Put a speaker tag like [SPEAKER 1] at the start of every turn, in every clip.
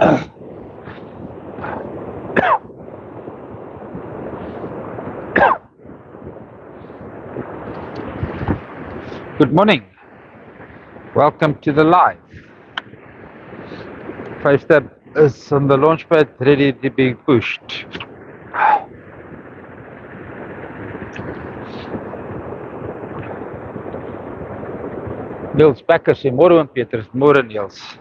[SPEAKER 1] Good morning. Welcome to the live. 5-step is on the launch pad, ready to be pushed. Niels Becker sê môre oom Petrus, môre Niels.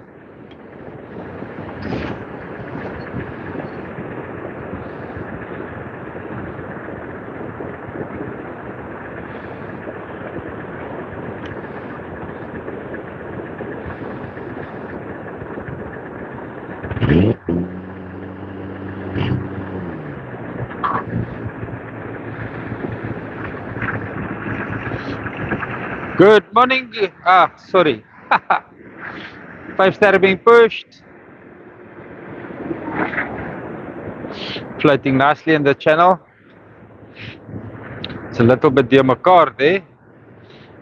[SPEAKER 1] Good morning. Sorry. 5-star being pushed. Floating nicely in the channel. It's a little bit dear mekaar there.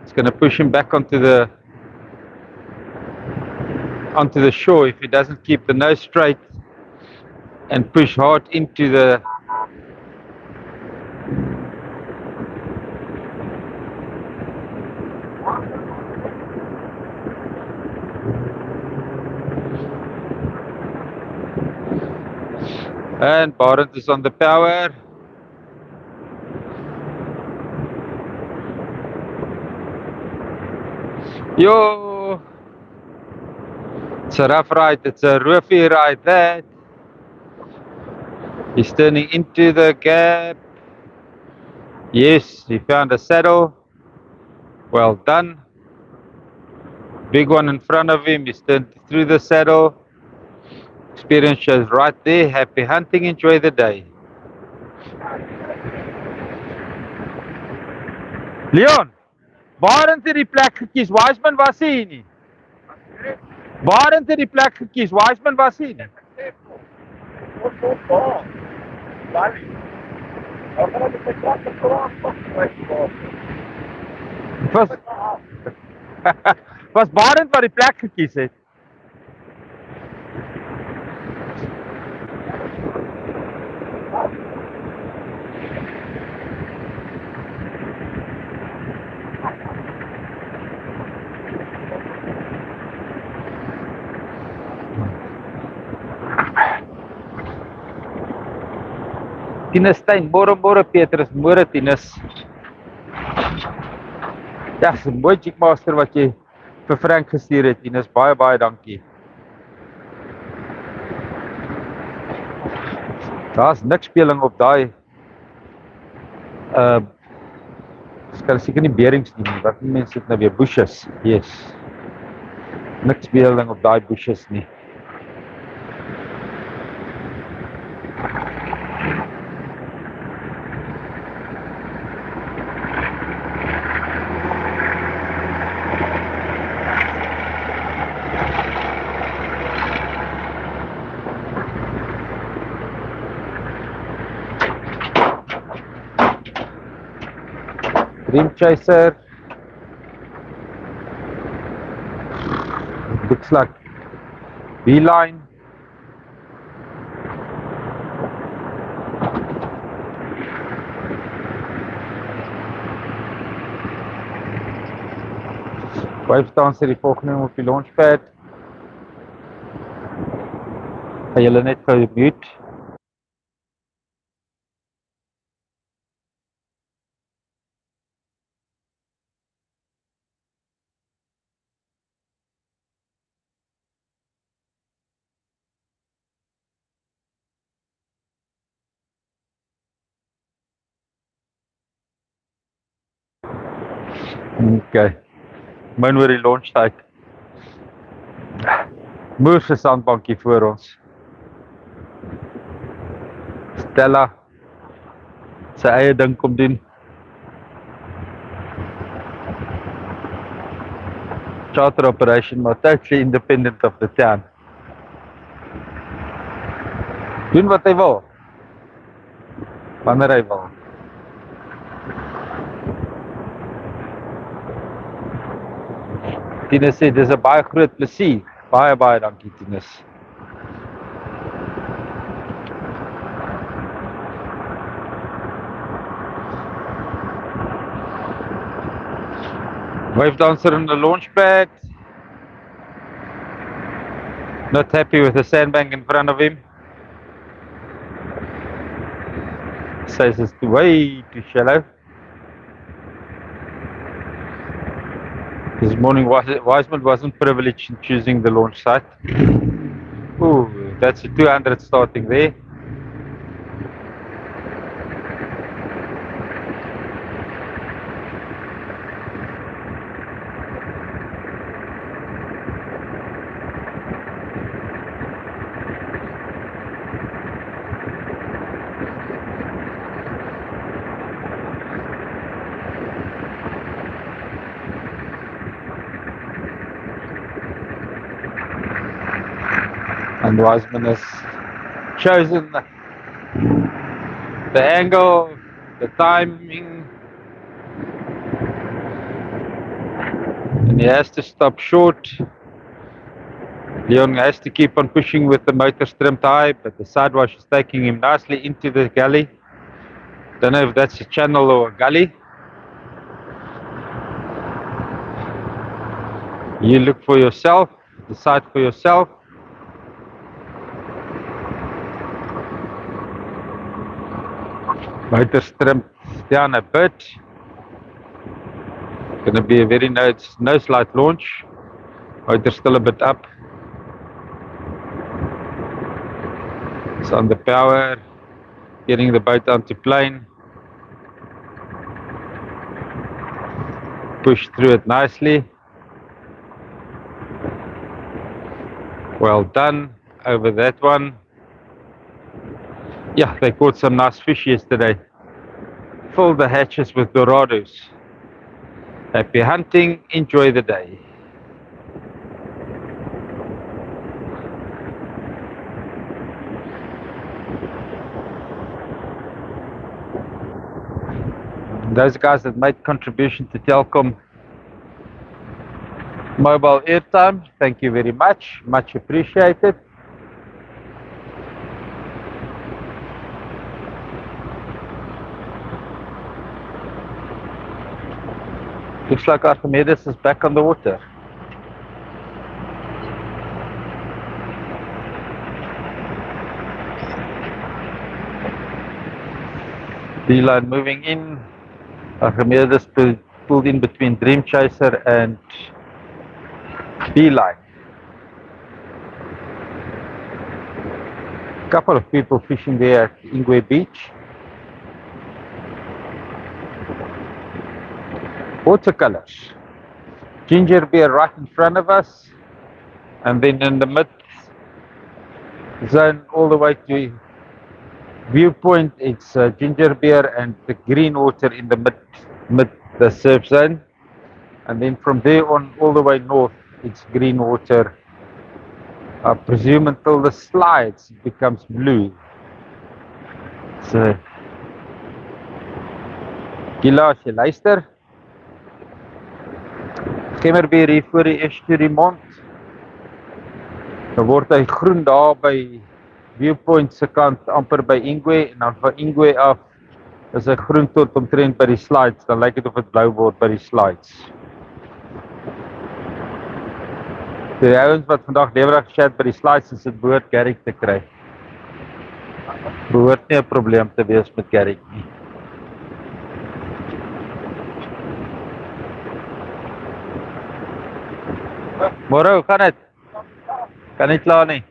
[SPEAKER 1] It's going to push him back onto the shore if he doesn't keep the nose straight and push hard into the and Barent is on the power. Yo, it's a rough ride, it's a roofy ride that. He's turning into the gap. Yes, he found a saddle. Well done. Big one in front of him, he's turned through the saddle. Experience shows right there. Happy hunting, enjoy the day. Leon, waarin het die plek gekies? Wiseman was hier nie. Waarin het die plek gekies? Wiseman was hier nie. Was Barend wat die plek gekies het? Tinus Stein, môre Petrus, môre Tinus. Ja, is 'n mooi jigmaster wat jy vir Frank gestuur het, Tinus. Baie dankie. Daar's niks speling op daai kan seker nie berings nie. Wat mense dit nou weer bushes. Yes. Niks speling op daai bushes nie. Dream chaser. Looks like beeline. Wife staan sy die volgende op die launchpad. Gaan julle net gou mute. Okay. Min oor die launchtyd. Moerse sandbankie voor ons. Stella sy eie ding kom doen. Charter operation, maar totally independent of the town. Doen wat hy wil. Wanneer hy wil. Tinus sê, dis 'n baie groot plesier. Baie dankie Tinus. Wave dancer in the launch pad. Not happy with the sandbank in front of him. Says it's way too shallow. This morning Wiseman wasn't privileged in choosing the launch site. Ooh, that's a 200 starting there. And Wiseman has chosen the angle, the timing, and he has to stop short. Leon has to keep on pushing with the motor trimmed high, but the sidewash is taking him nicely into the gully. Don't know if that's a channel or a gully. You look for yourself, decide for yourself. Motor trimmed down a bit. Gonna be a very no slide launch. Motor still a bit up. It's on the power, getting the boat onto plane. Push through it nicely. Well done over that one. Yeah, they caught some nice fish yesterday. Fill the hatches with dorados. Happy hunting, enjoy the day. Those guys that made contribution to Telkom mobile airtime, thank you very much appreciated. Looks like Archimedes is back on the water. D-line moving in. Archimedes pulled in between Dream Chaser and D-line. Couple of people fishing there at Ingwe Beach. Watercolors. Ginger beer right in front of us, and then in the mid zone all the way to viewpoint, it's ginger beer and the green water in the mid the surf zone, and then from there on all the way north it's green water. I presume until the slides it becomes blue. So Gila, as jy luister, Gemmerbeer hier voor die Estuary mond. Dan word hy groen daar by viewpoint se kant amper by Ingwe, en dan van Ingwe af is hy groen tot omtrent by die slides. Dan lyk dit of dit blou word by die slides. Die ouens wat vandag lewerig chat by die slides is dit behoort Garrick te kry. Behoort nie 'n probleem te wees met Garrick nie. Môre, hoe gaan dit? Kan nie klaar nie.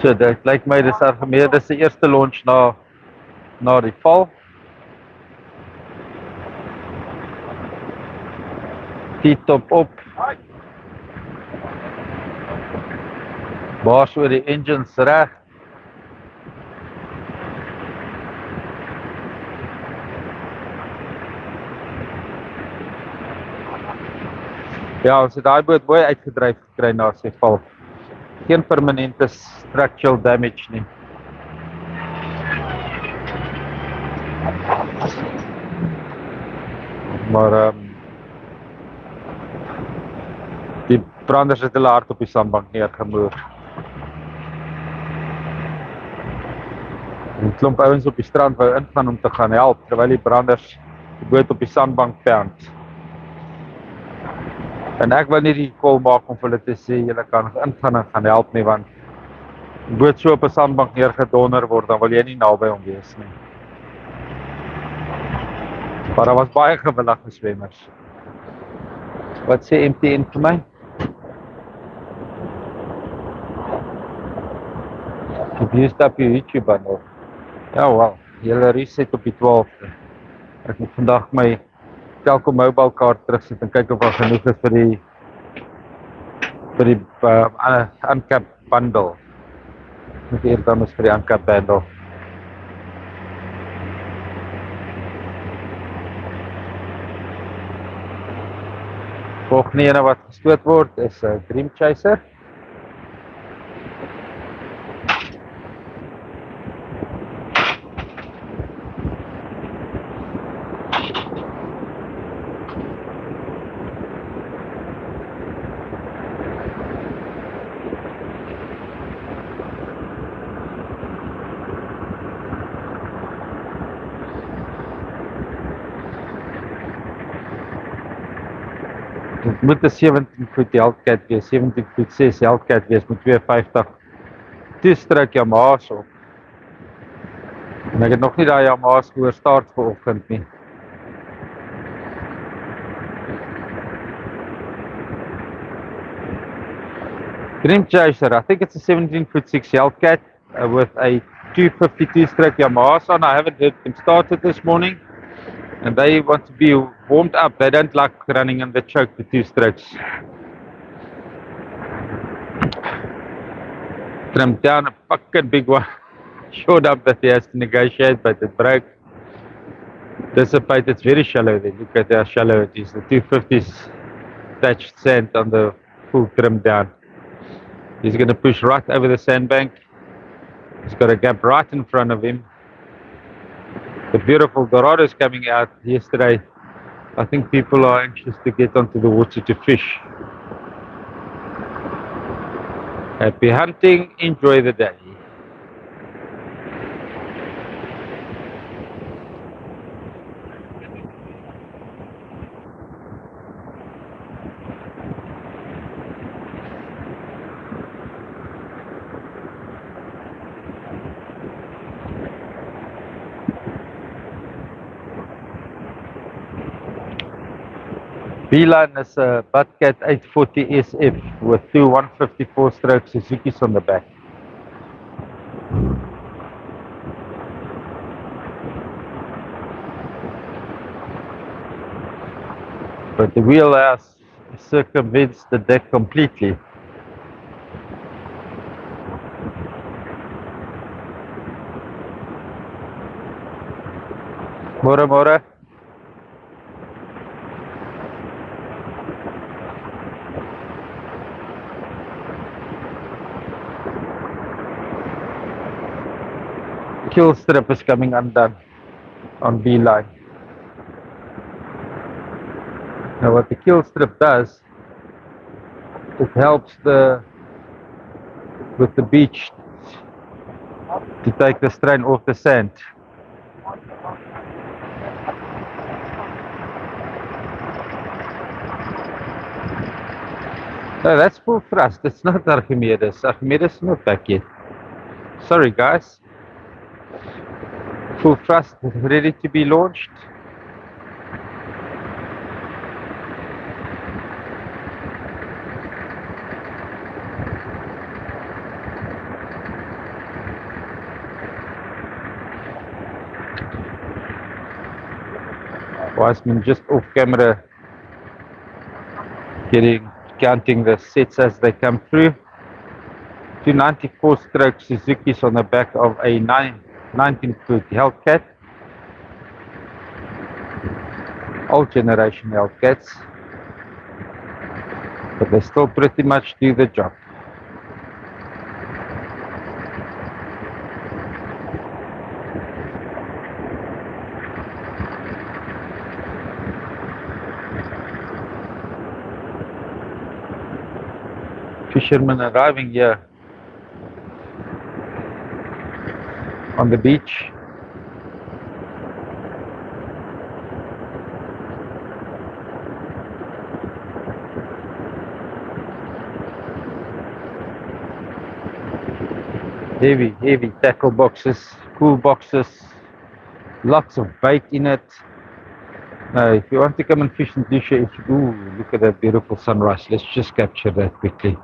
[SPEAKER 1] So dit lyk my dis Archimedes se eerste launch na die val. T-top op. Baas oor die engines reg. Ja, ons het daai boot mooi uitgedryf gekry na sy val. Geen permanente structural damage nie. Maar die branders het hulle hard op die sandbank neergemoer. klomp ouens op die strand wou ingaan om te gaan help, terwyl die branders die boot op die sandbank pound. En ek wou nie die call maak om vir hulle te sê, julle kan ingaan en gaan help nie, want die boot so op 'n sandbank neergedonder word, dan wil jy nie naby hom wees nie. Maar daar was baie gewillige swemmers. Wat sê MTN vir my? You've used up your YouTube bundle. Ja, wel, julle reset op die 12de. Ek moet vandag my Telkom mobile kaart terugsit en kyk of daar genoeg is vir die uncapped bundle. Moet eers dan is vir die uncapped bundle. Volgende ene wat gestoot word is 'n Dream Chaser. Dit moet 'n 17 voet Hellcat wees, 17 voet 6 Hellcat wees met 250 2-stroke Yamaha's op. En ek het nog nie daai Yamaha's gehoor start vanoggend nie. Dream Chaser, I think it's a 17 foot 6 Hellcat with a 252-stroke Yamaha's on. I haven't heard them started this morning. And they want to be warmed up. They don't like running in the choke for 2 strokes. Trimmed down a fucking big one. Showed up that he has to negotiate, but it broke. Dissipate, it's very shallow there. Look at how shallow it is. The 250's touched sand on the full trim down. He's going to push right over the sandbank. He's got a gap right in front of him. The beautiful Dorados coming out yesterday. I think people are anxious to get onto the water to fish. Happy hunting, enjoy the day. Beeline is a Pardette 840 SF with two 154-stroke Suzuki's on the back. But the wheelhouse circumvents the deck completely. Môre, môre. Kill strip is coming undone on Beeline. Now what the kill strip does, it helps with the beach to take the strain off the sand. No, that's full thrust, it's not Archimedes. Archimedes is not back yet. Sorry guys. Full thrust ready to be launched. Wiseman just off camera counting the sets as they come through. 294-stroke Suzuki's on the back of a 19-foot Hellcat. Old generation Hellcats, but they still pretty much do the job. Fishermen arriving here on the beach. Heavy tackle boxes, cool boxes, lots of bait in it. Now, if you want to come and fish in Lucia, ooh, look at that beautiful sunrise. Let's just capture that quickly.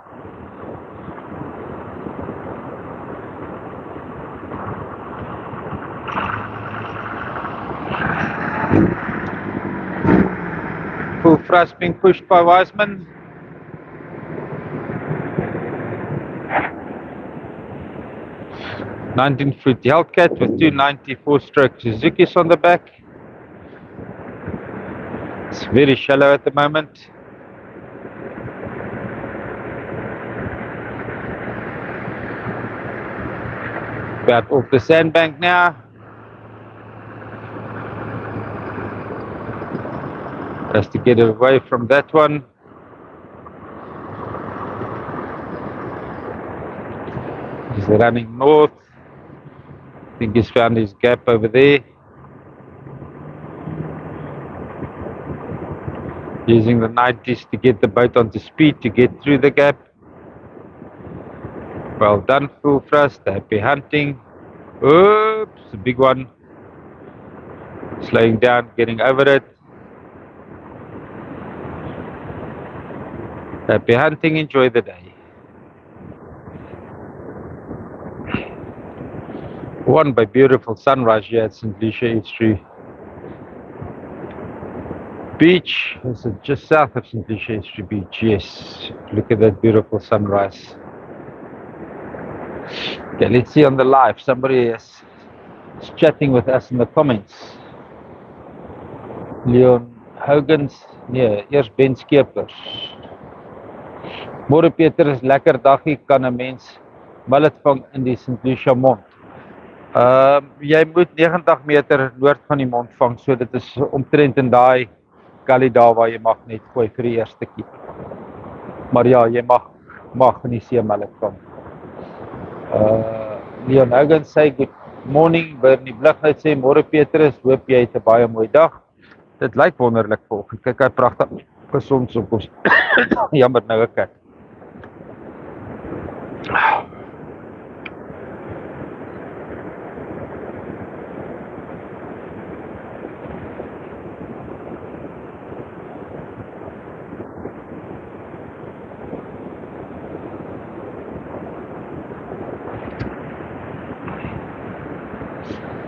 [SPEAKER 1] Full thrust being pushed by Wiseman. "19-foot Hellcat with two 94-stroke Suzuki's on the back. It's very shallow at the moment. About off the sandbank now. Has to get away from that one. He's running north. I think he's found his gap over there. Using the 90s to get the boat onto speed to get through the gap. Well done, full thrust. Happy hunting. Oops, a big one. Slowing down, getting over it. Happy hunting, enjoy the day. Won by beautiful sunrise here at St Lucia Estuary Beach. This is just south of St Lucia Estuary Beach, yes. Look at that beautiful sunrise. Okay, let's see on the live. Somebody is chatting with us in the comments. Leon Hogans, nee, eers Ben Skeepers. Môre Petrus, lekker daggie, kan 'n mens mullet vang in die St Lucia mond. Jy moet 90 meter noord van die mond vang, so dit is omtrent in daai gully daar waar jy mag net gooi vir die eerste keer. Maar ja, jy mag in die see mullet vang. Leon Hogans sê good morning, Bernie Bligheid sê môre Petrus, hoop jy het 'n baie mooi dag. Dit lyk wonderlik vanoggend. Kyk hoe pragtig gesond op ons. Jammer nou 'n kat.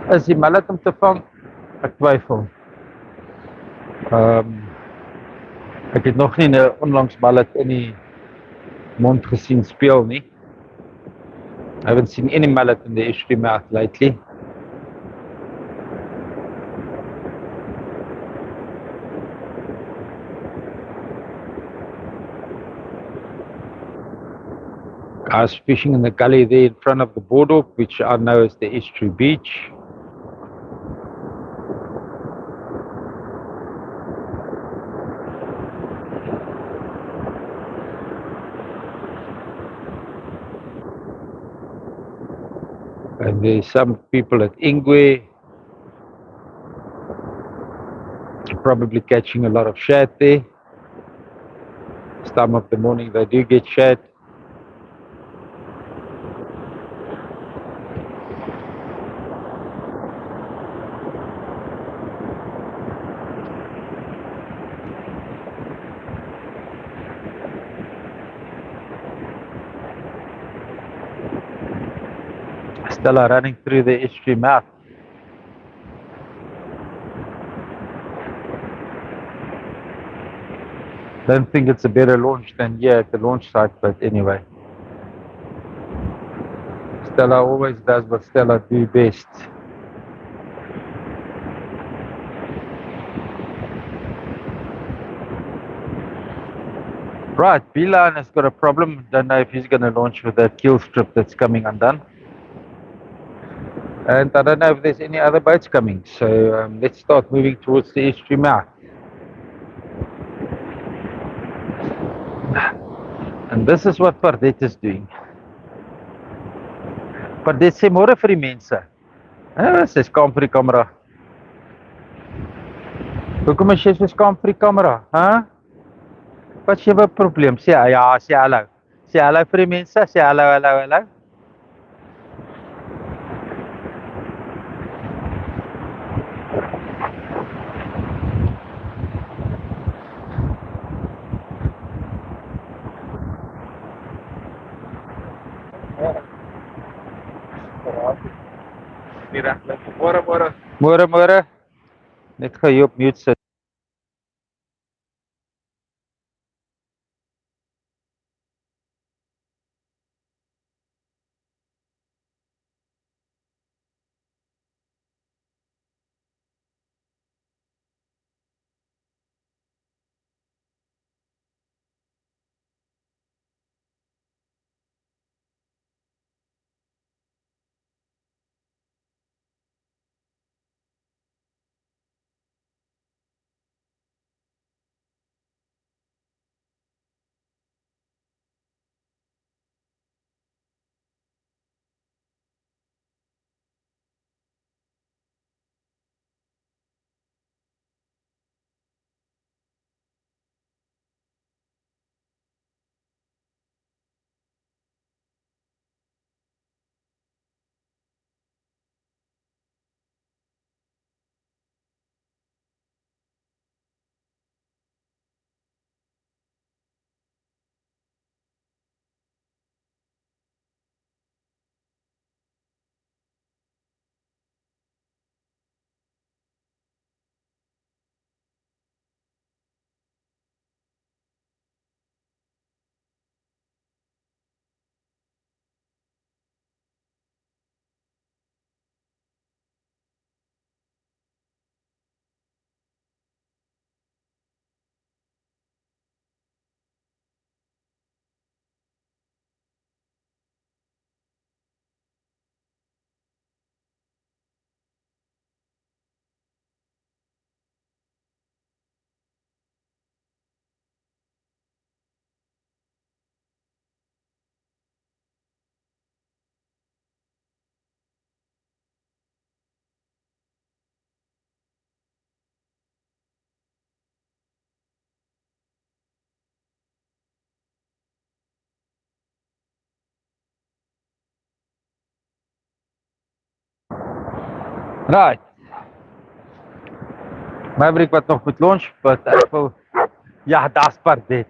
[SPEAKER 1] Is die mullet om te vang? Ek twyfel. Ek het nog nie 'n onlangs mullet in die mond gesien speel nie. I haven't seen any mullet in the estuary mouth lately. Guys fishing in the gully there in front of the boardwalk, which I know is the Estuary Beach. And there's some people at Ingwe probably catching a lot of shad there. This time of the morning they do get shad. Stella running through the estuary mouth. Don't think it's a better launch than here at the launch site, but anyway. Stella always does what Stella do best. Right, Beeline has got a problem. Don't know if he's going to launch with that keel strip that's coming undone. And I don't know if there's any other boats coming. So let's start moving towards the estuary mouth. And this is what Pardette is doing. Pardette sê môre vir die mense. Sy is skaam vir die kamera. Hoekom is jy so skaam vir die kamera? Wat is jou probleem? Sê ja, sê hallo. Sê hallo vir die mense, sê hallo, hallo, hallo. Môre. Net gou hier op mute sit. Right. Maverick wat nog moet launch, but ek wil ja, daar's Pardette.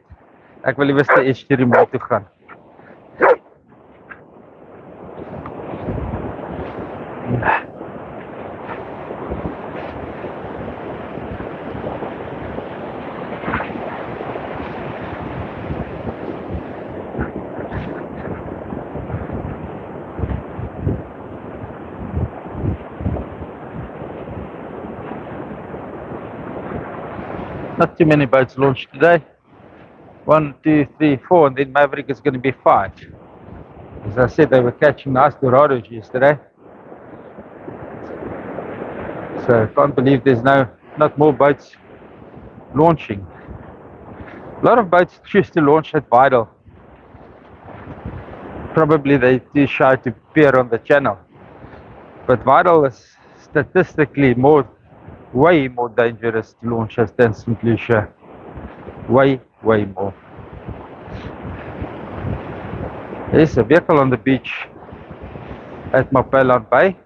[SPEAKER 1] Ek wil liewer te Estuary toe gaan. Not too many boats launched today. 1, 2, 3, 4, and then Maverick is going to be 5. As I said, they were catching nice Dorados yesterday. So I can't believe there's not more boats launching. A lot of boats choose to launch at Vidal. Probably they're too shy to appear on the channel. But Vidal is statistically way more dangerous to launch than St Lucia. Way more. There's a vehicle on the beach at Mapelan Bay.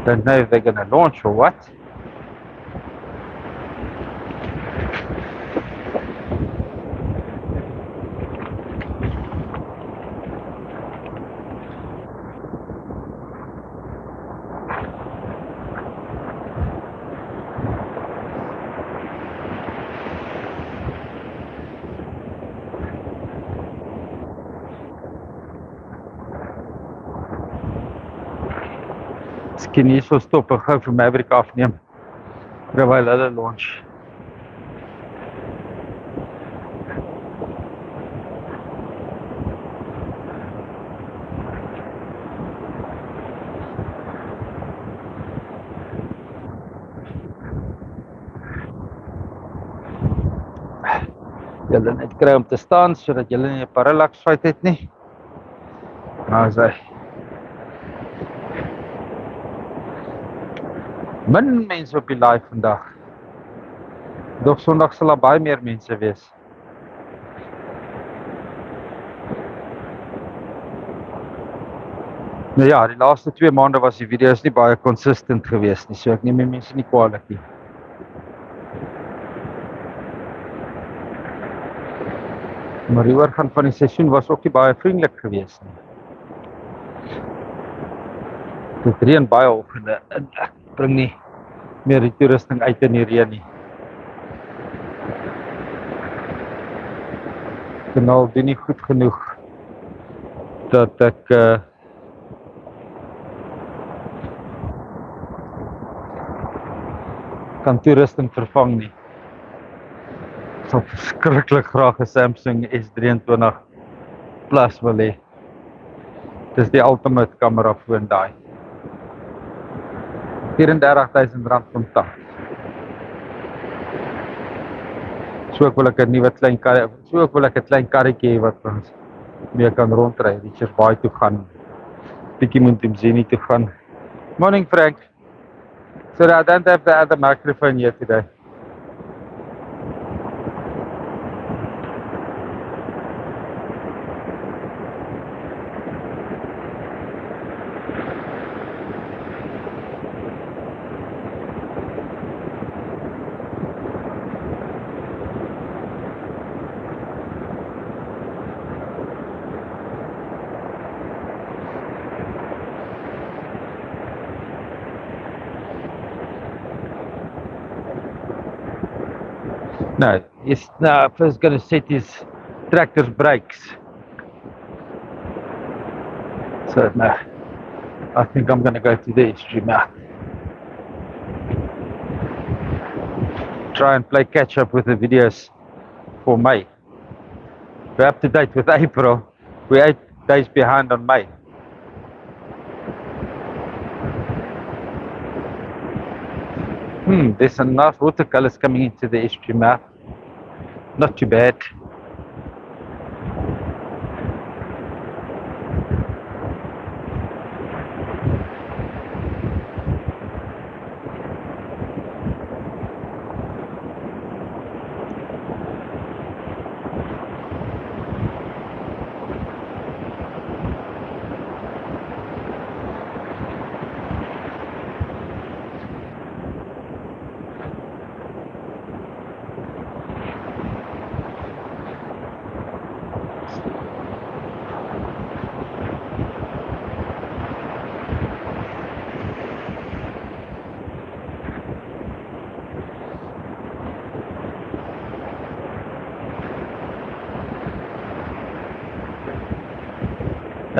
[SPEAKER 1] Don't know if they're going to launch or what. Miskien hier so stop en gou vir Maverick afneem terwyl hulle launch. Julle net kry om te staan sodat julle nie 'n parallax fight het nie. Nou sê min mense op die live vandag. Dog Sondag sal daar baie meer mense wees. Nou ja, die laaste 2 maande was die video's nie baie consistent geweest nie, so ek neem die mense nie kwaadlik nie. Maar die oorgang van die seisoen was ook nie baie vriendelik geweest nie. Dit reën baie oggende en ek bring nie meer die toerusting uit in die reën nie. Die kanaal doen nie goed genoeg dat ek kan toerusting vervang nie. Ek sal verskriklik graag 'n Samsung S23 Plus wil hê. Dis die ultimate kamera foon daai. R34,000 kontak. So ek wil ek 'n nuwe klein kar, so ek wil ek 'n klein karretjie hê wat ons mee kan rondry, Richards Bay toe gaan, bietjie Montemzini toe gaan. Morning Frank. So I don't have the other microphone here today. No, he's first going to set his tractor's brakes. So no, I think I'm going to go to the estuary mouth. Try and play catch up with the videos for May. We're up to date with April. We're 8 days behind on May. There's some nice watercolors coming into the estuary mouth. Not too bad.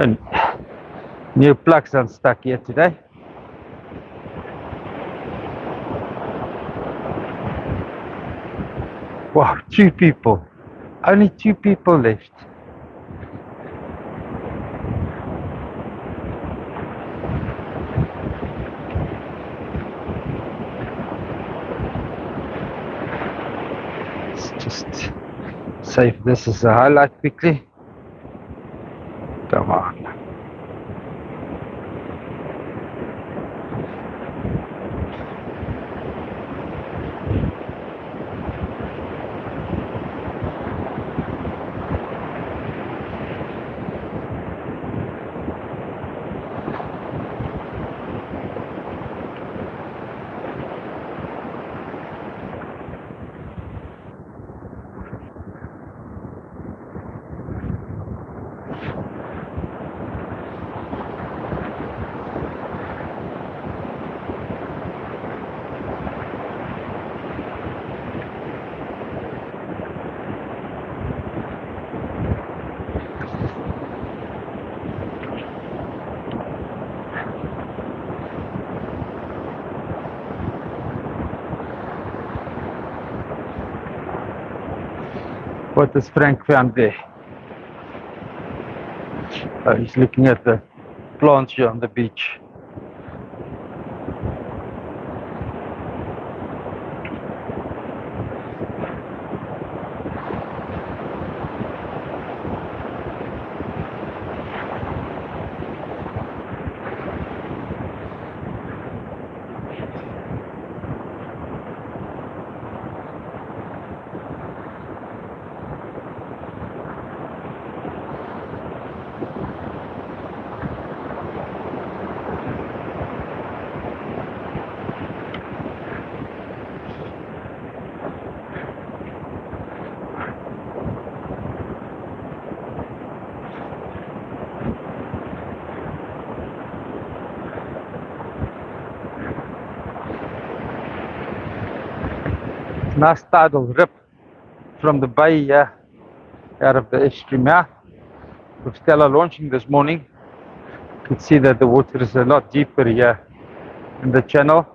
[SPEAKER 1] And new plugs unstuck here today. Wow, 2 people. Only 2 people left. Let's just save this as a highlight quickly. Come on. What has Frank found there? Oh, he's looking at the plants here on the beach. Nice tidal rip from the bay here, out of the estuary mouth. With Stella launching this morning, you can see that the water is a lot deeper here in the channel,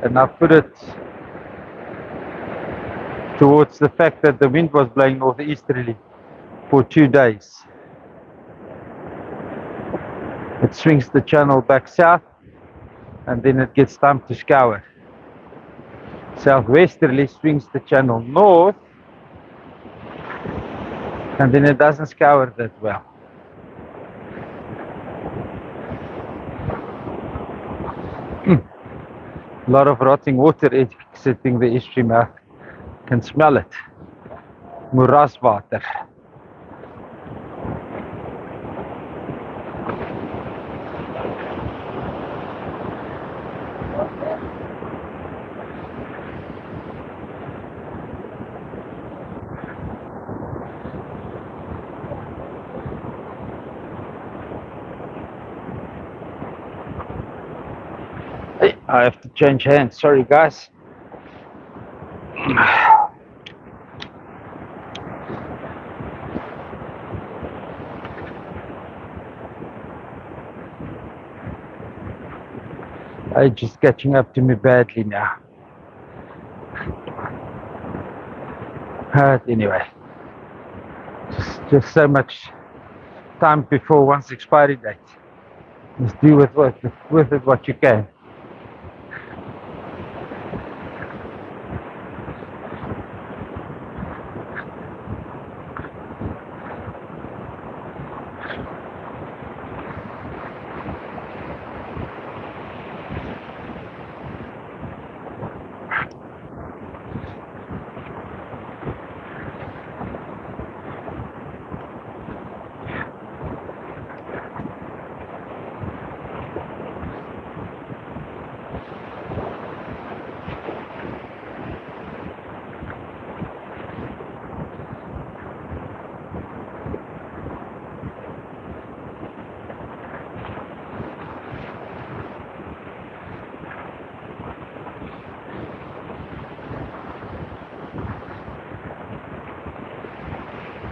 [SPEAKER 1] and I put it towards the fact that the wind was blowing northeasterly for 2 days. It swings the channel back south, and then it gets time to scour. Southwesterly swings the channel north, and then it doesn't scour that well. A lot of rotting water exiting the estuary mouth. Can smell it. Moeraswater. Hey, I have to change hands. Sorry, guys. It's just catching up to me badly now. Anyway, just so much time before one's expiry date. Just do with it what you can.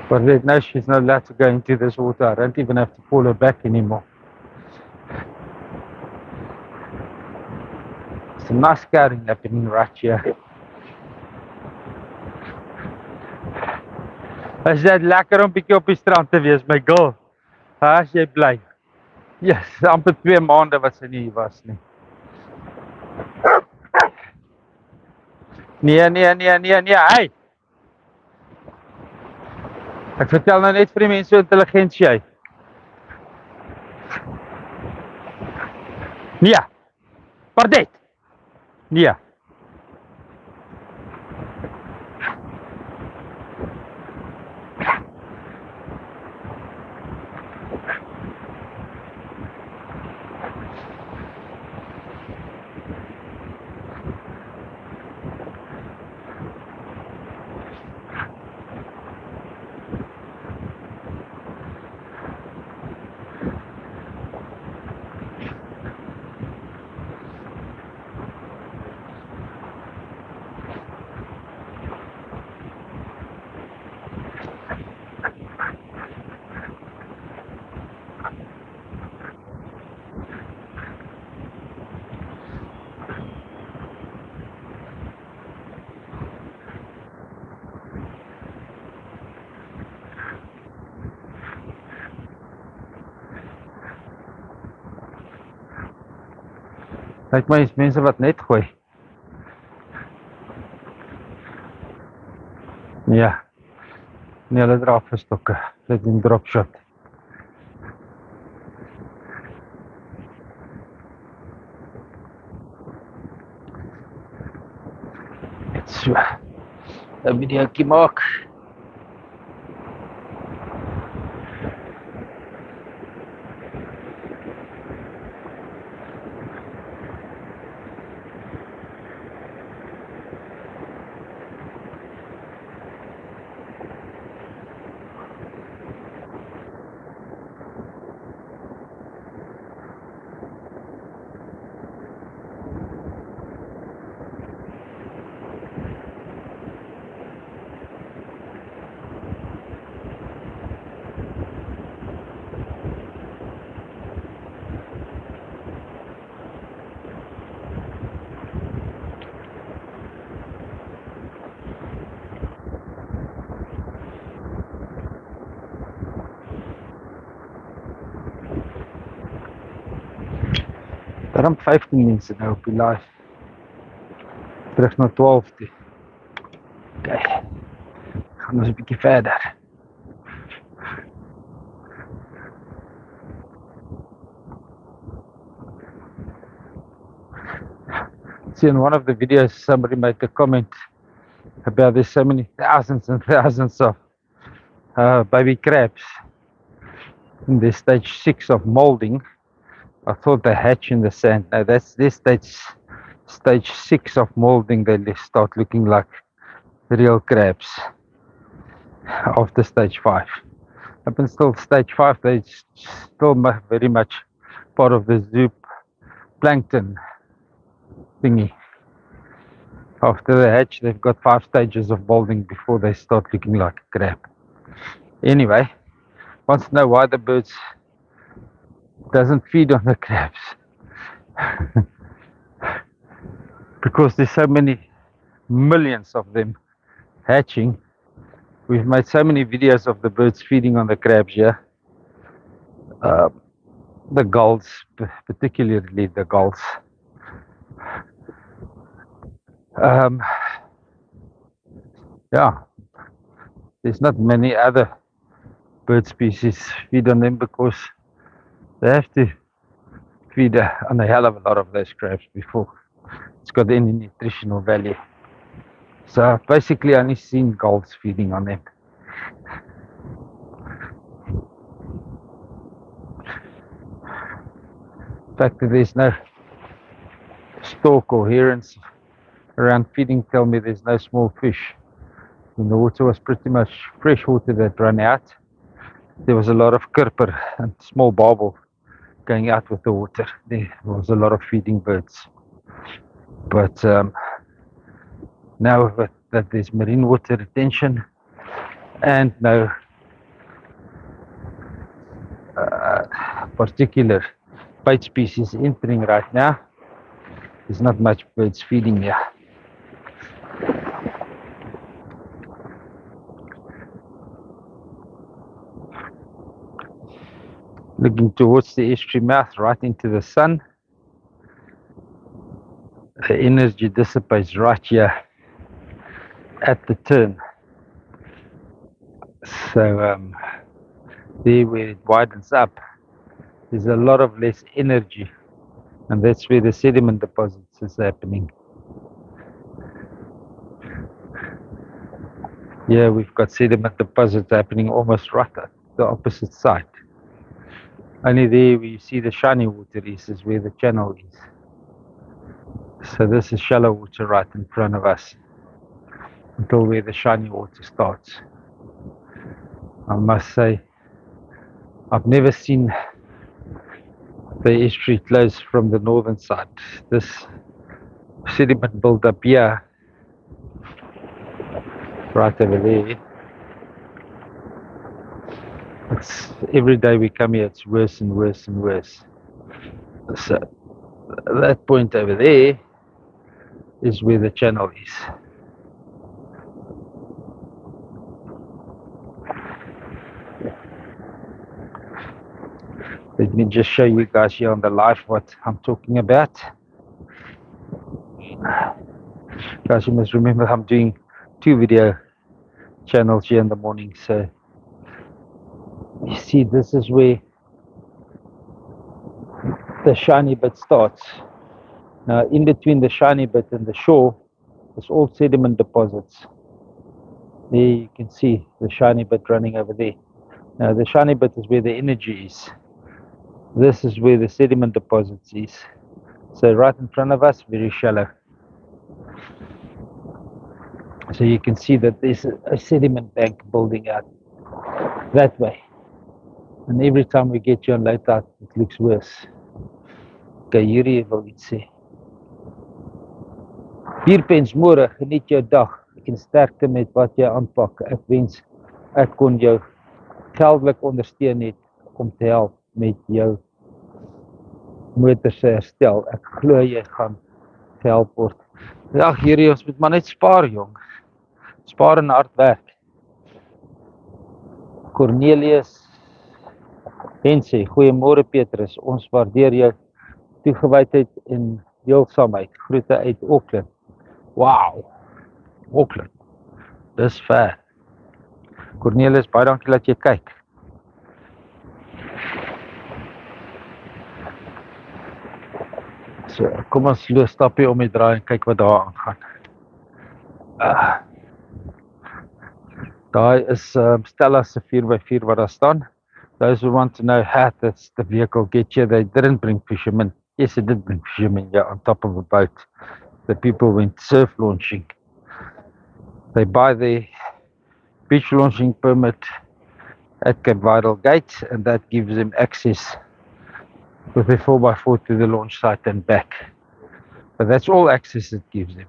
[SPEAKER 1] But now she's not allowed to go into this water. I don't even have to pull her back anymore. Some nice scouting happening right here. Is dit lekker om bietjie op die strand te wees, my girl? As jy bly. Yes, amper 2 maande wat sy nie hier was nie. Nee, hey! Ek vertel nou net vir die mense hoe intelligent jy. Nee. Pardette. Nee. Kyk maar, is mense wat net gooi. Ja. Nee, hulle dra afgestokke. Dit is 'n drop shot. Net so. 'n videoetjie maak. Daarom 15 mense nou op die live. Terug na 12 toe. Okay. Gaan ons 'n bietjie verder. See, in one of the videos somebody made a comment about there's so many thousands and thousands of baby crabs in this stage 6 of molding. I thought they hatch in the sand. No, that's this stage 6 of molding. They start looking like real crabs after stage 5. Up until stage 5, they're still very much part of the zooplankton thingy. After they hatch, they've got 5 stages of molding before they start looking like a crab. Anyway, wants to know why the birds doesn't feed on the crabs. Because there's so many millions of them hatching. We've made so many videos of the birds feeding on the crabs here. The gulls, particularly the gulls. Yeah, there's not many other bird species feed on them because they have to feed on a hell of a lot of those crabs before it's got any nutritional value. So I've basically only seen gulls feeding on them. The fact that there's no stork or herons around feeding tell me there's no small fish. When the water was pretty much fresh water that ran out, there was a lot of kurper and small barbel going out with the water. There was a lot of feeding birds. But now that there's marine water retention and no particular bait species entering right now, there's not much birds feeding here. Looking towards the estuary mouth, right into the sun. The energy dissipates right here at the turn. So there where it widens up, there's a lot of less energy, and that's where the sediment deposits is happening. Yeah, we've got sediment deposits happening almost right at the opposite side. Only there where you see the shiny water is where the channel is. So this is shallow water right in front of us until where the shiny water starts. I must say, I've never seen the estuary close from the northern side. This sediment build up here, right over there. It's every day we come here, it's worse and worse and worse. So that point over there is where the channel is. Let me just show you guys here on the live what I'm talking about. Guys, you must remember I'm doing 2 video channels here in the morning. So you see, this is where the shiny bit starts. Now in between the shiny bit and the shore, it's all sediment deposits. There you can see the shiny bit running over there. Now the shiny bit is where the energy is. This is where the sediment deposits is. So right in front of us, very shallow. So you can see that there's a sediment bank building out that way. And every time we get you on low tide, it looks worse. Okay, hierdie wil iets sê. Bierpens, môre, geniet jou dag en sterkte met wat jy aanpak. Ek wens ek kon jou geldelik ondersteun het om te help met jou motor se herstel. Ek glo jy gaan gehelp word. Ja, hierdie ons moet maar net spaar, jong. Spaar en hard werk. Cornelius Hensie, goeiemôre Petrus. Ons waardeer jou toegewy het en deelsaamheid. Groete uit Auckland. Wow, Auckland. Dis ver. Cornelis, baie dankie dat jy kyk. So, kom ons stap hier om die draai en kyk wat daar aangaan. Daai is Stella se 4x4 wat daar staan. Those who want to know how that's the vehicle get you, they didn't bring fishermen. Yes, they did bring fishermen, yeah, on top of a boat. The people went surf launching. They buy the beach launching permit at Cape Vidal Gate, and that gives them access with a 4x4 to the launch site and back. But that's all access it gives them.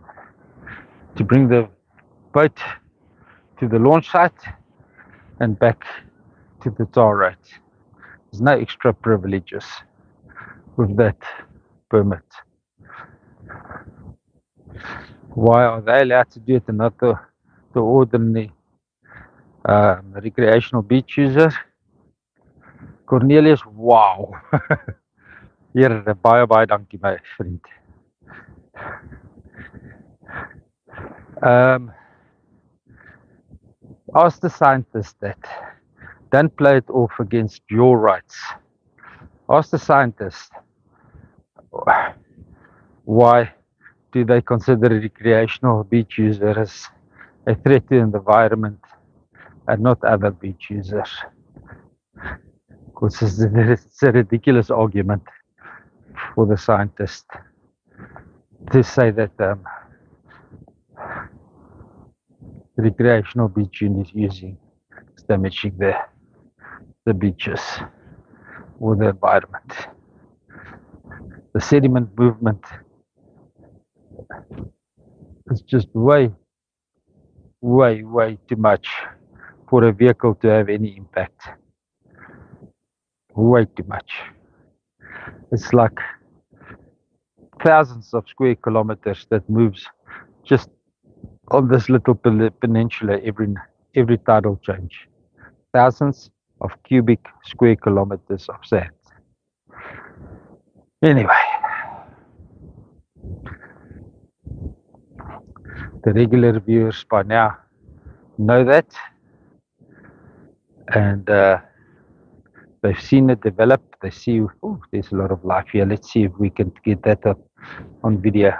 [SPEAKER 1] To bring the boat to the launch site and back to the tar road. There's no extra privileges with that permit. Why are they allowed to do it and not the ordinary recreational beach user? Cornelius, wow. Here, baie dankie my vriend. Ask the scientists that. Don't play it off against your rights. Ask the scientists, why do they consider recreational beach users a threat to the environment and not other beach users? Because it's a ridiculous argument for the scientists to say that recreational beach using is damaging the beaches or the environment. The sediment movement is just way too much for a vehicle to have any impact. Way too much. It's like thousands of square kilometers that moves just on this little peninsula every tidal change. Thousands of cubic square kilometers of sand. Anyway, the regular viewers by now know that, and they've seen it develop. They see, oh, there's a lot of life here. Let's see if we can get that up on video.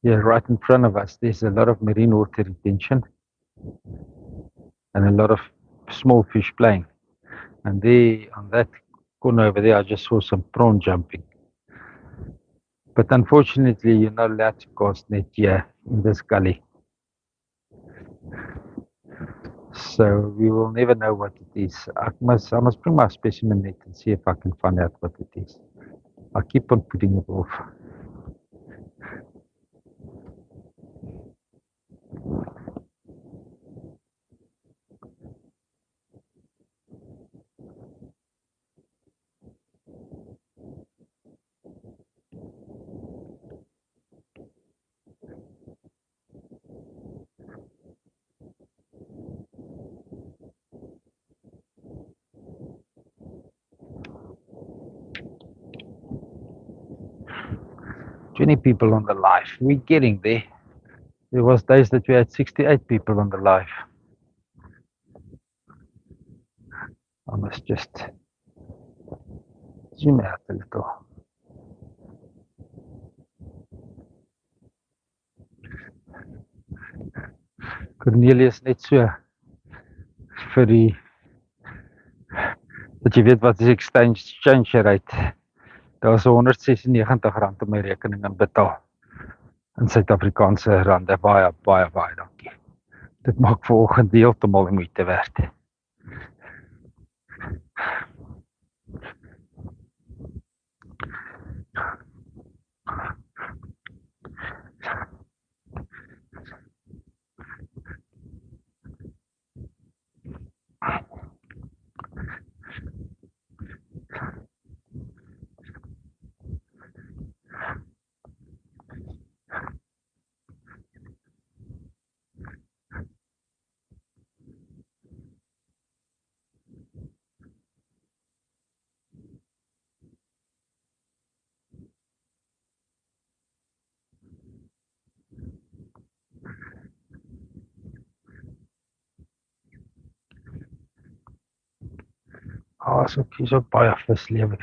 [SPEAKER 1] Yeah, right in front of us, there's a lot of marine water retention and a lot of small fish playing. And there, on that corner over there, I just saw some prawn jumping. But unfortunately, you're not allowed to cast net here in this gully. So we will never know what it is. I must bring my specimen net and see if I can find out what it is. I keep on putting it off. Twenty people on the live. We're getting there. There was days that we had 68 people on the live. I must just zoom out a little. Cornelius net so vir die dat jy weet wat is exchange rate. Daar was R196 op my rekening in betaal in Suid-Afrikaanse rande. Baie dankie. Dit maak vanoggend heeltemal die moeite werd. Is ook baie vislewe.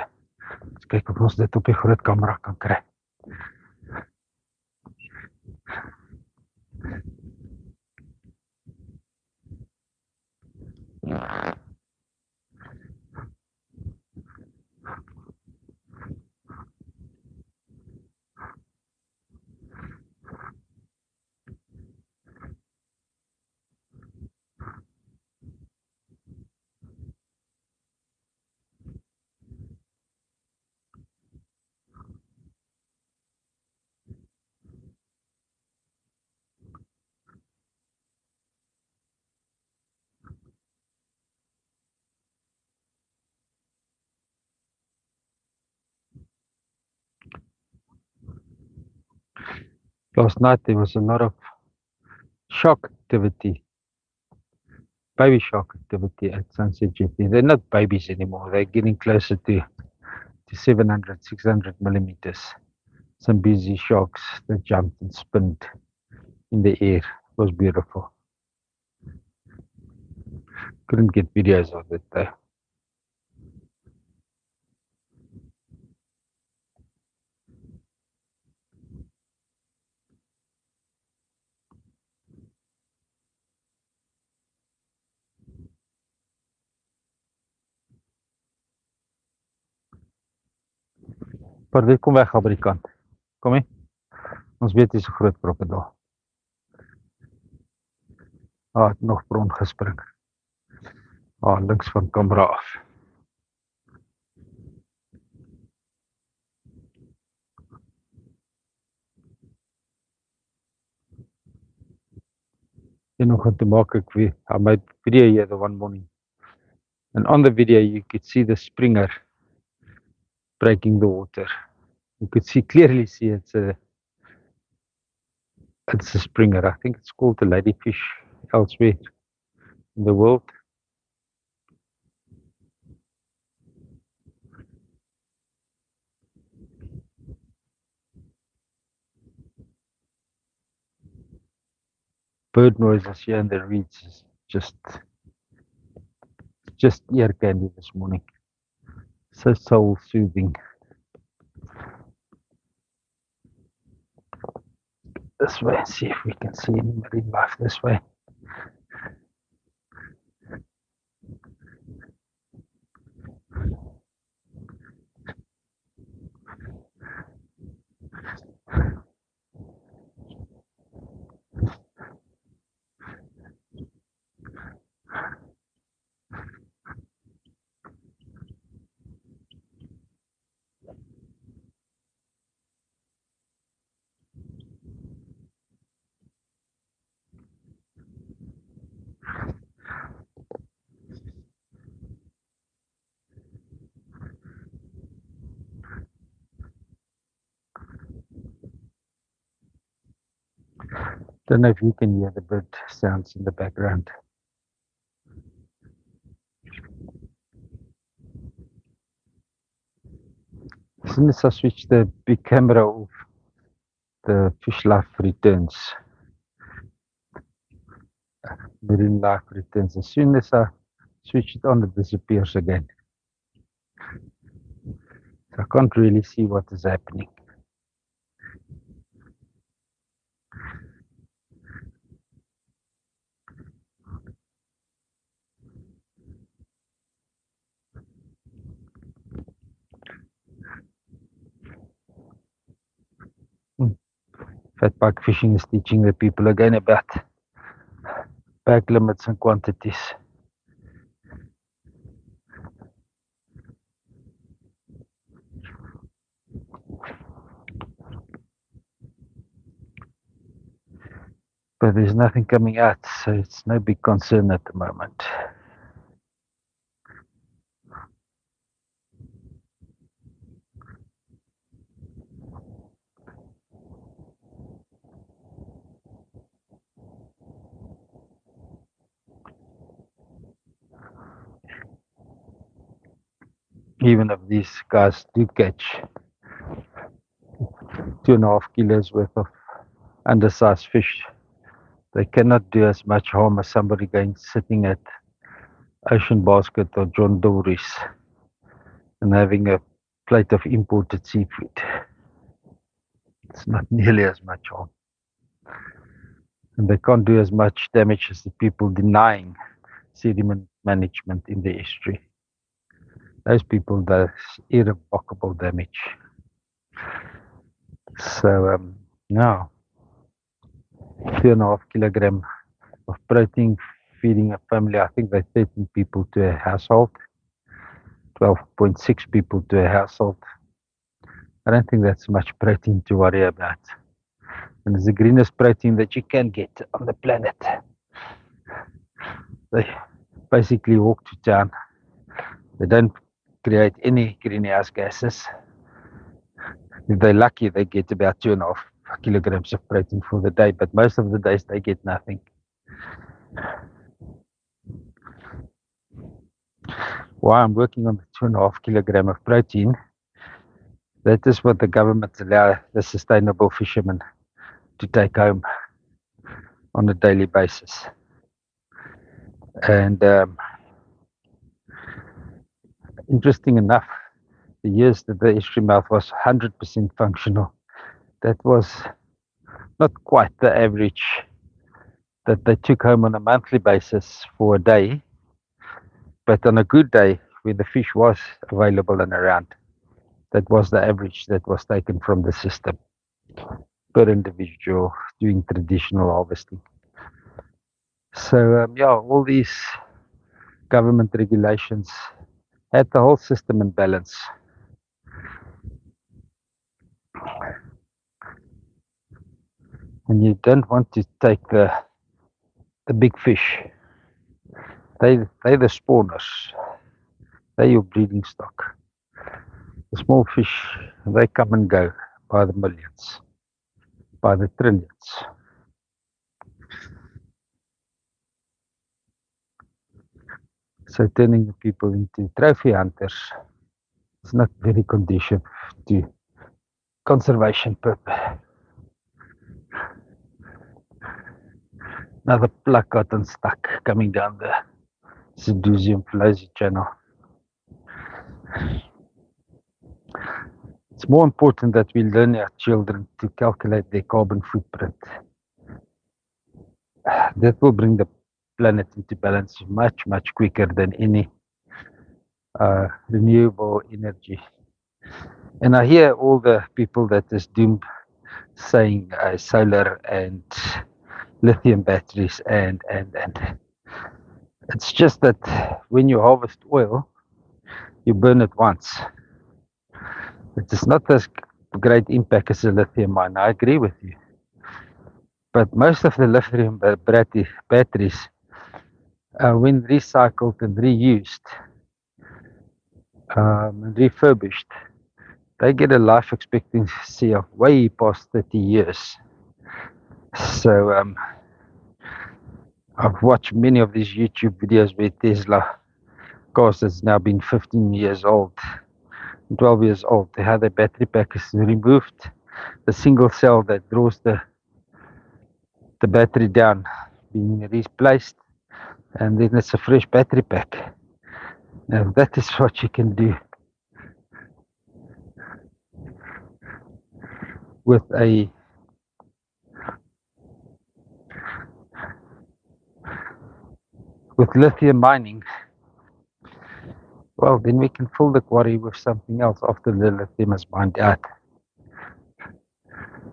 [SPEAKER 1] Eens kyk of ons dit op die groot kamera kan kry. Last night there was a lot of shark activity, baby shark activity at Sunset Jetty. They're not babies anymore. They're getting closer to 700, 600 millimeters. Some busy sharks that jumped and spinned in the air. It was beautiful. Couldn't get videos of it though. Pardette, kom weg aan by die kant. Kom hier. Ons weet dis 'n groot krokodil. Het nog bron gespring. Links van kamera af. En nog gaan te maak ek weer. I made video here the one morning. And on the video you could see the springer breaking the water. You could clearly see it's a springer. I think it's called a ladyfish elsewhere in the world. Bird noises here in the reeds is just ear candy this morning. So soul soothing. This way, see if we can see any marine life this way. Don't know if you can hear the bird sounds in the background. As soon as I switch the big camera off, the fish life returns. Marine life returns. As soon as I switch it on, it disappears again. So I can't really see what is happening. Fat pike fishing is teaching the people again about bag limits and quantities. But there's nothing coming out, so it's no big concern at the moment. Even if these guys do catch 2.5 kilos worth of undersized fish, they cannot do as much harm as somebody sitting at Ocean Basket or John Dory's and having a plate of imported seafood. It's not nearly as much harm. And they can't do as much damage as the people denying sediment management in the estuary. Those people does irrevocable damage. So now 2.5 kilogram of protein feeding a family. I think they're 13 people to a household, 12.6 people to a household. I don't think that's much protein to worry about. And it's the greenest protein that you can get on the planet. They basically walk to town. They don't create any greenhouse gases. If they're lucky, they get about 2.5 kilograms of protein for the day, but most of the days they get nothing. While I'm working on the 2.5 kilogram of protein, that is what the government allows the sustainable fishermen to take home on a daily basis. And interesting enough, the years that the estuary mouth was 100% functional, that was not quite the average that they took home on a monthly basis for a day, but on a good day when the fish was available and around, that was the average that was taken from the system per individual doing traditional harvesting. So yeah, all these government regulations had the whole system in balance. And you don't want to take the big fish. They're the spawners. They're your breeding stock. The small fish, they come and go by the millions, by the trillions. So turning the people into trophy hunters is not very conducive to conservation purpose. Another plug got unstuck coming down the Seduzium-Flosi channel. It's more important that we learn our children to calculate their carbon footprint. That will bring the planet into balance much, much quicker than any renewable energy. And I hear all the people that is doomed saying solar and lithium batteries and it's just that when you harvest oil, you burn it once. It is not as great impact as a lithium mine. I agree with you. But most of the lithium batteries, when recycled and reused and refurbished, they get a life expectancy of way past 30 years. So I've watched many of these YouTube videos where Tesla cars that's now been 15 years old, 12 years old, how the battery pack is removed, the single cell that draws the battery down being replaced, and then it's a fresh battery pack. Now that is what you can do with lithium mining. Well, then we can fill the quarry with something else after the lithium is mined out.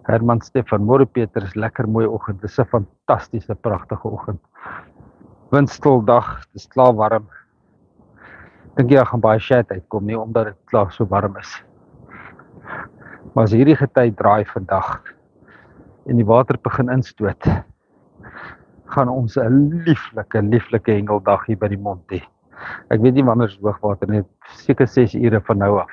[SPEAKER 1] Herman Stefan, môre Petrus, lekker mooi oggend. Dis 'n fantastiese pragtige oggend. Windstil dag, dis klaar warm. Dink jy gaan baie shade uitkom nie omdat dit klaar so warm is. Maar as hierdie gety draai vandag en die water begin instoot, gaan ons 'n lieflike hengeldag hier by die mond hê. Ek weet nie wanneer is hoogwater nie, seker 6 ure van nou af.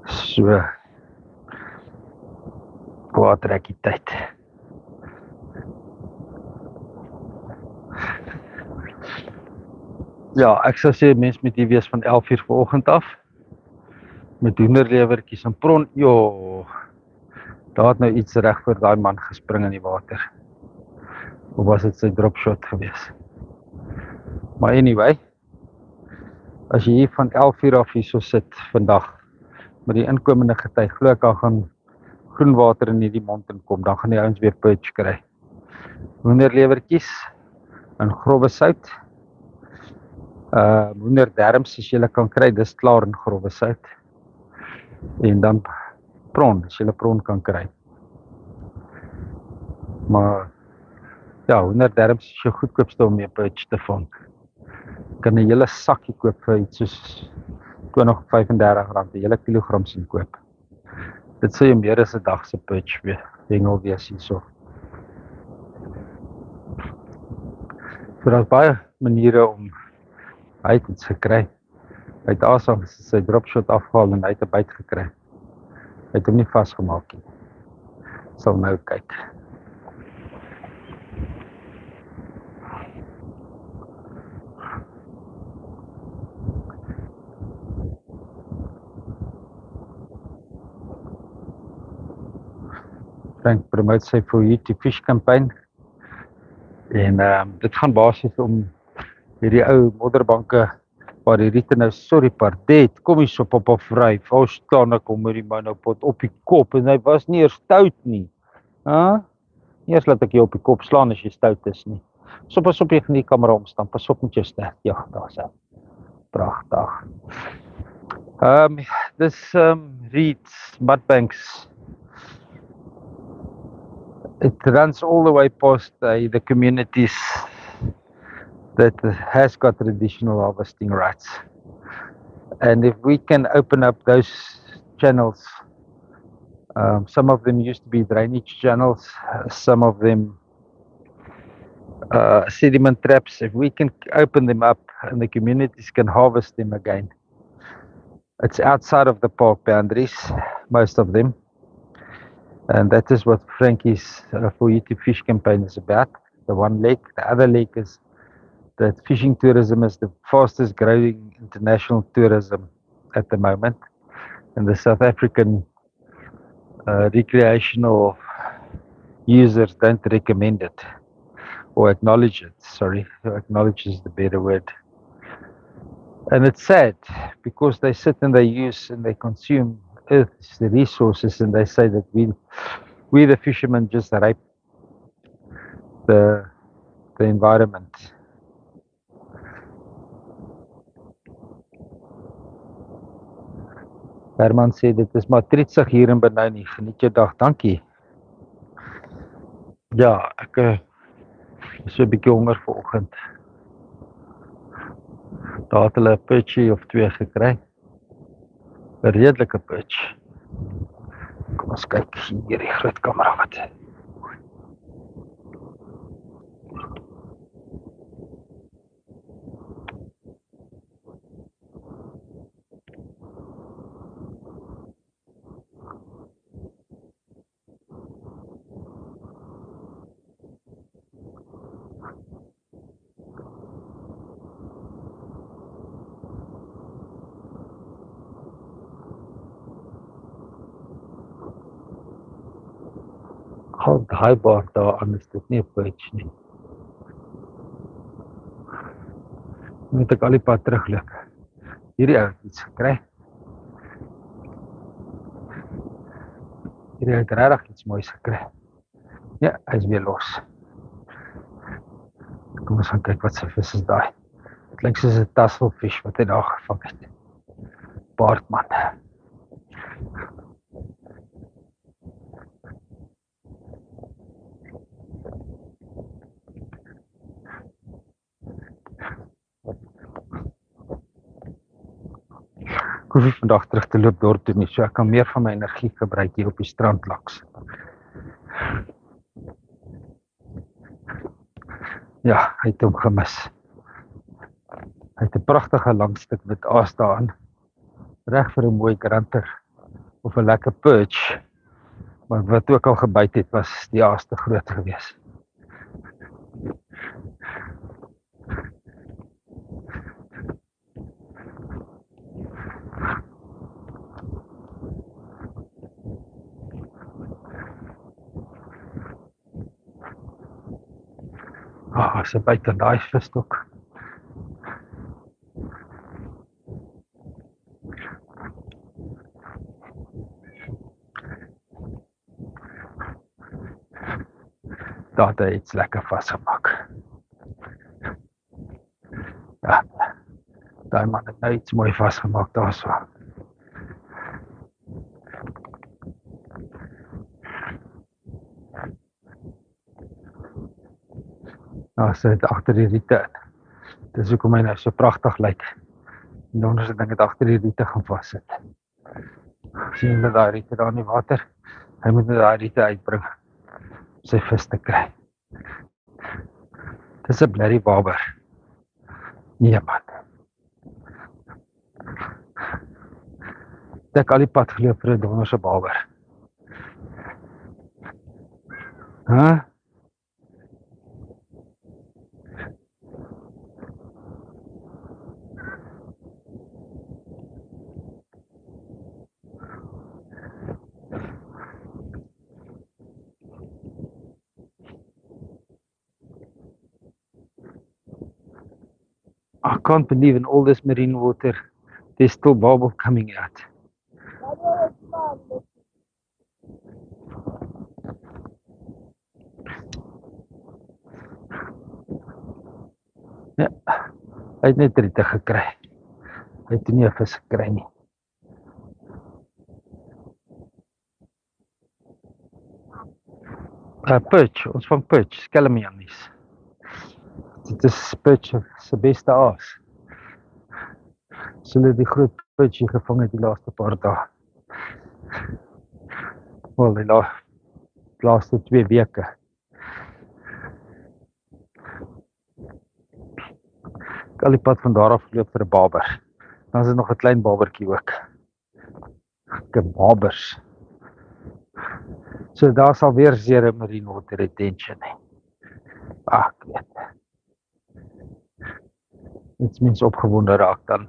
[SPEAKER 1] So, waar trek die tyd? Ja, ek sou sê mens moet hier wees van 11 uur vanoggend af met hoenderlewertjies en prawn. Jo, Daar het nou iets reg voor daai man gespring in die water. Of was dit sy dropshot gewees? Maar anyway, as jy hier van 11 uur af hier so sit vandag, met die inkomende gety, glo ek al gaan groen water in hierdie mond inkom, dan gaan die ouens weer perch kry. Hoenderlewertjies in grove sout. Hoenderderms as jy kan kry, dis klaar in grove sout. En dan prawn, as jy prawn kan kry. Maar ja, hoenderderms is jou goedkoopste om mee perch te vang. Kan 'n hele sakkie koop vir iets soos 20 of 35 rand, 'n hele kilogram sien koop. Dit sê jy meer as 'n dag se perch hengel wees hierso. So daar's baie maniere om hy het iets gekry. Hy het asem sy dropshot afgehaal en hy het 'n byt gekry. Hy het hom nie vasgemaak nie. Sal nou kyk. Frank promote sy For You to Fish campaign. En dit gaan basies om hierdie ou modderbanke waar die riete nou, sorry Pardette, kom hier so papa vryf. Ou staan ek om met die manopot op die kop en hy was nie eers stout nie. Nie eers laat ek jou op die kop slaan as jy stout is nie. So pas op jy gaan die kamera omstaan, pas op met jou ster. Ja, daar so. Pragtig. Dis reeds, mudbanks. It runs all the way past the communities that has got traditional harvesting rights. And if we can open up those channels, some of them used to be drainage channels, some of them sediment traps, if we can open them up and the communities can harvest them again. It's outside of the park boundaries, most of them. And that is what Frankie's For You to Fish campaign is about. The one leg. The other leg is that fishing tourism is the fastest growing international tourism at the moment. And the South African recreational users don't recommend it or acknowledge it. Sorry, acknowledge is the better word. And it's sad because they sit and they use and they consume Earth's the resources, and they say that we the fishermen just rape the environment. Herman sê dit is maar trietsig hier in Benoni. Geniet jou dag, dankie. Ja, ek is so 'n bietjie honger vanoggend. Daar het hulle 'n perchie of 2 gekry. 'n Redelike perch. Kom ons kyk hier die groot kamera wat. Al daai baard daar aan is dit nie 'n perch nie. Moet ek al die pad terugloop. Hierdie ou het iets gekry. Hierdie het regtig iets moois gekry. Ja, hy is weer los. Kom ons gaan kyk wat sy vis is daai. Dit klink soos 'n tasselvis wat hy daar gevang het. Baardman. Ek hoef nie vandag terug te loop dorp toe nie, so ek kan meer van my energie gebruik hier op die strand langs. Ja, hy het hom gemis. Hy het 'n pragtige lang stuk wit aas daarin. Reg vir 'n mooi granter of 'n lekker perch. Maar wat ook al gebyt het, was die aas te groot geweest. Oh, sy byt aan daai visstok. Daar het hy iets lekker vasgemaak. Ja, daai man het nou iets mooi vasgemaak daarso. Nou, sy het agter die riete in. Dis hoekom hy nou so pragtig lyk. En dan is dit ding het agter die riete gaan vassit. Sien jy daai riete daar in die water? Hy moet daai riete uitbring om sy vis te kry. Dis 'n blerrie barber. Nee man. Ek al die pad geloop vir 'n donderse barber. Huh? I can't believe in all this marine water, there's still bubble coming out. Ja, hy het net riete gekry. Hy het nie 'n vis gekry nie. Perch, ons van perch, skelmjannies. Dit is perch se beste aas. So hulle die groot perch hier gevang het die laaste paar dae. Wel, die laaste 2 weke. Ek al die pad van daar af geloop vir 'n barber. Dan is dit nog 'n klein barbertjie ook. Barbers. So daar sal weer zero marine water retention. Ek weet. Iets mens opgewonde raak dan.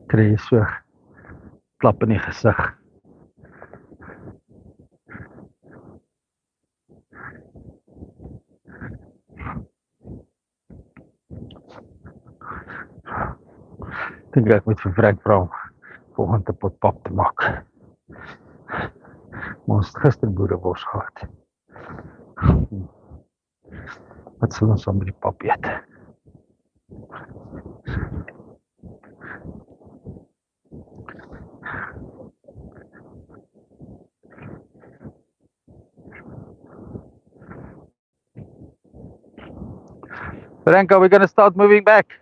[SPEAKER 1] Kry jy so klap in die gesig. Dink ek moet vir Frank vra om volgende 'n pot pap te maak. Ons het gister boerewors gehad. Wat sal ons aan met die pap eet? Frank, are we going to start moving back?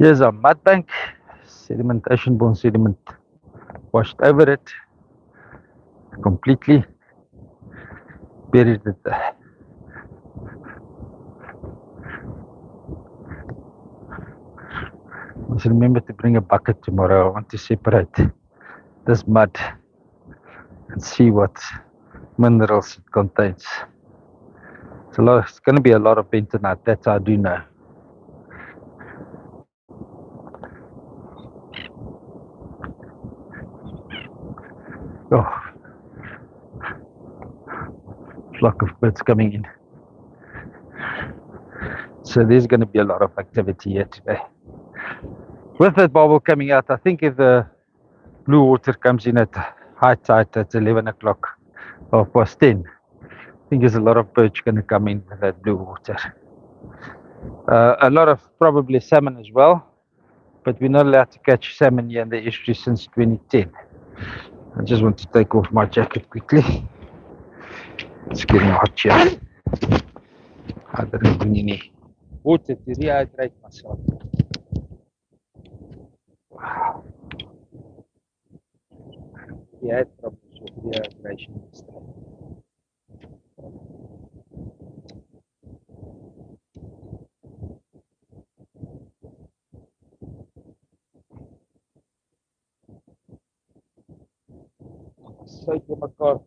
[SPEAKER 1] Here's a mud bank, sediment, ocean-borne sediment washed over it completely, buried it there. Must remember to bring a bucket tomorrow. I want to separate this mud and see what minerals it contains. It's going to be a lot of bentonite, that I do know. Oh, flock of birds coming in. So there's going to be a lot of activity here today. With that bubble coming out, I think if the blue water comes in at high tide at 11 o'clock or past 10, I think there's a lot of perch going to come in with that blue water. A lot of probably salmon as well, but we're not allowed to catch salmon here in the estuary since 2010. I just want to take off my jacket quickly. It's getting hot here. I don't need water to rehydrate myself. Wow. We had problems with rehydration yesterday. I stayed in my car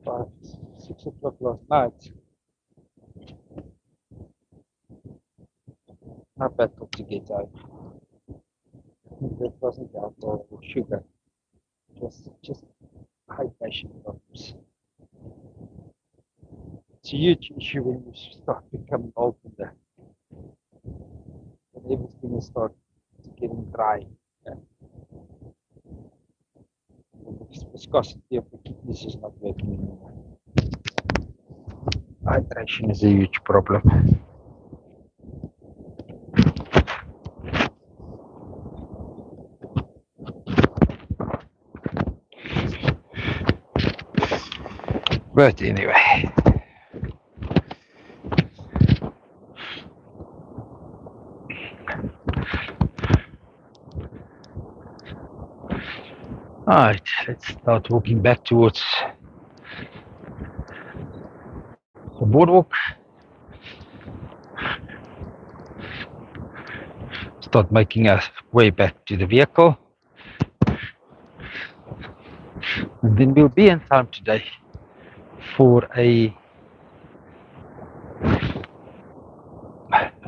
[SPEAKER 1] by 6 o'clock last night. Not bad to get out. That wasn't alcohol or sugar. It was just hydration problems. It's a huge issue when you start becoming old and everything will start getting dry. And the viscosity of the kidneys is not working anymore. Hydration is a huge problem. But anyway. Alright, let's start walking back towards the boardwalk. Start making our way back to the vehicle. And then we'll be in time today for a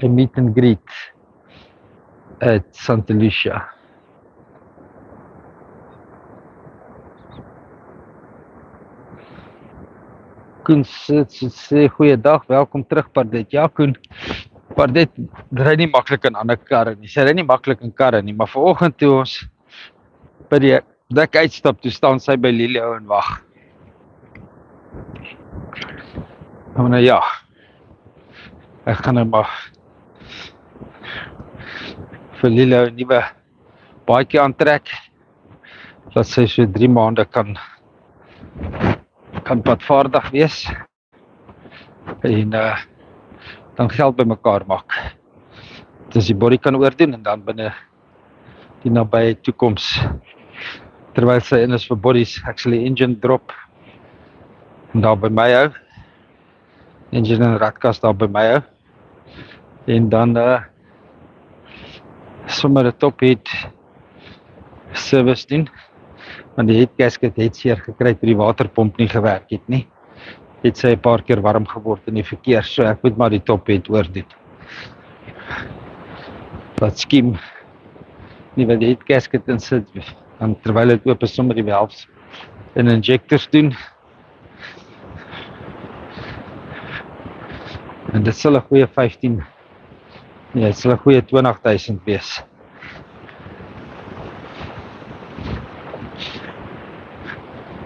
[SPEAKER 1] meet and greet at St Lucia. Koen sê goeiedag, welkom terug Pardette. Ja Koen, Pardette ry nie maklik in ander karre nie. Sy ry nie maklik in karre nie, maar vanoggend toe ons by die dik uitstap, toe staan sy by Lilio en wag. Nou ja, ek gaan nou maar vir Lilio 'n nuwe baadjie aantrek, dat sy so 3 maande kan padvaardig wees en dan geld bymekaar maak. Dus die body kan oordoen en dan binne die nabye toekoms, terwyl sy in is vir bodies, actually engine drop en daar by my hou, engine en radkas daar by my hou en dan sommer 'n top head service doen, want die head gasket het seer gekry toe die waterpomp nie gewerk het nie. Het sy 'n paar keer warm geword in die verkeer, so ek moet maar die top head oordoen. Dat skiem nie wat die head gasket in sit, dan terwyl dit oop is sommer die valves en injectors doen. En dit sal 'n goeie 15, nee, dit sal 'n goeie 20.000 wees.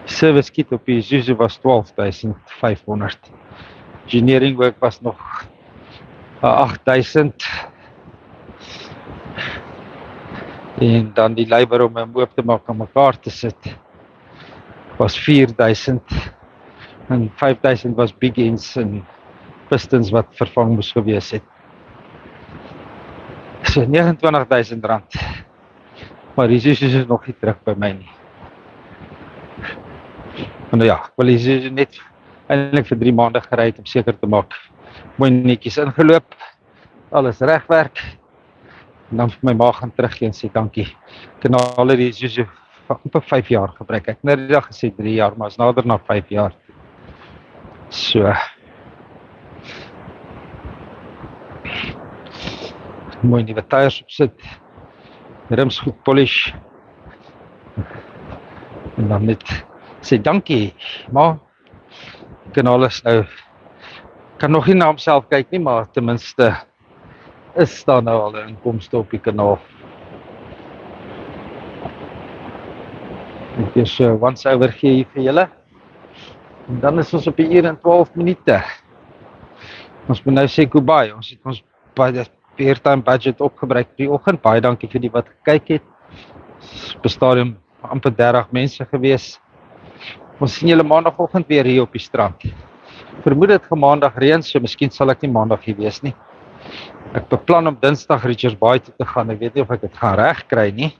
[SPEAKER 1] Service kit op die Isuzu was 12.500. Engineering work was nog 8.000. En dan die labor om hom oop te maak aan mekaar te sit was 4.000. En 5.000 was big ends en pistons wat vervang moes gewees het. So 29.000 rand. Maar die Isuzu is nog nie terug by my nie. Nou ja, ek wil die net eintlik vir 3 maande gery het om seker te maak mooi netjies ingeloop, alles regwerk en dan vir my ma gaan teruggee en sê dankie. Ek het nou al die Isuzu vir 5 jaar gebruik. Ek het nou die dag gesê 3 jaar, maar is nader na 5 jaar. So mooi nuwe tyres opsit, rims goed polish en dan net sê dankie, maar kan alles nou, kan nog nie na homself kyk nie, maar ten minste is daar nou al 'n inkomste op die kanaal. Ek is once over gee vir julle. En dan is ons op die uur en 12 minute. Ons moet nou sê goodbye, ons het ons airtime budget opgebruik vir die oggend. Baie dankie vir die wat gekyk het. Op 'n stadium amper 30 mense gewees. Ons sien julle maandagoggend weer hier op die strand. Vermoed dit gaan maandag reën, so miskien sal ek nie maandag hier wees nie. Ek beplan om Dinsdag Richards Bay toe te gaan. Ek weet nie of ek dit gaan reg kry nie.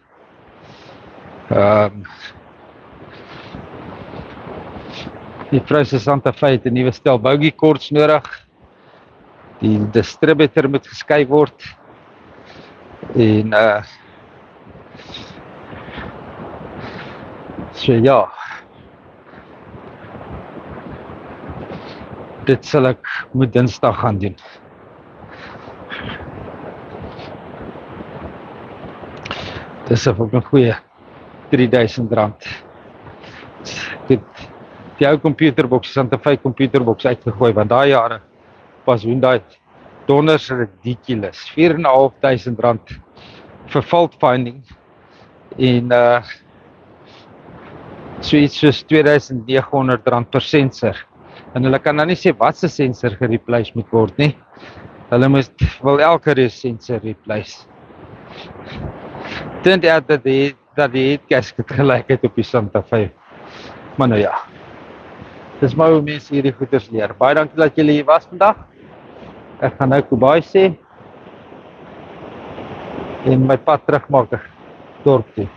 [SPEAKER 1] Die vrou se Santa Fe het 'n nuwe stel bogey cords nodig. Die distributor moet geskei word. En so ja. Dit sal ek moet Dinsdag gaan doen. Dis ook 'n goeie R3000. Dit die ou computerbox, Santa Fe computerbox uitgegooi, want daai jare was Hyundai donders ridiculous. R4.500 vir fault finding en so iets soos R2900 per sensor. En hulle kan nou nie sê wat se sensor gereplace moet word nie. Hulle wil elke sensor replace. Turned out dat die head gasket gelyk het op die Santa Fe. Maar nou ja. Dis maar hoe mense hierdie goeders leer. Baie dankie dat julle hier was vandag. Ek gaan nou goodbye sê. En my pad terugmaak dorp toe.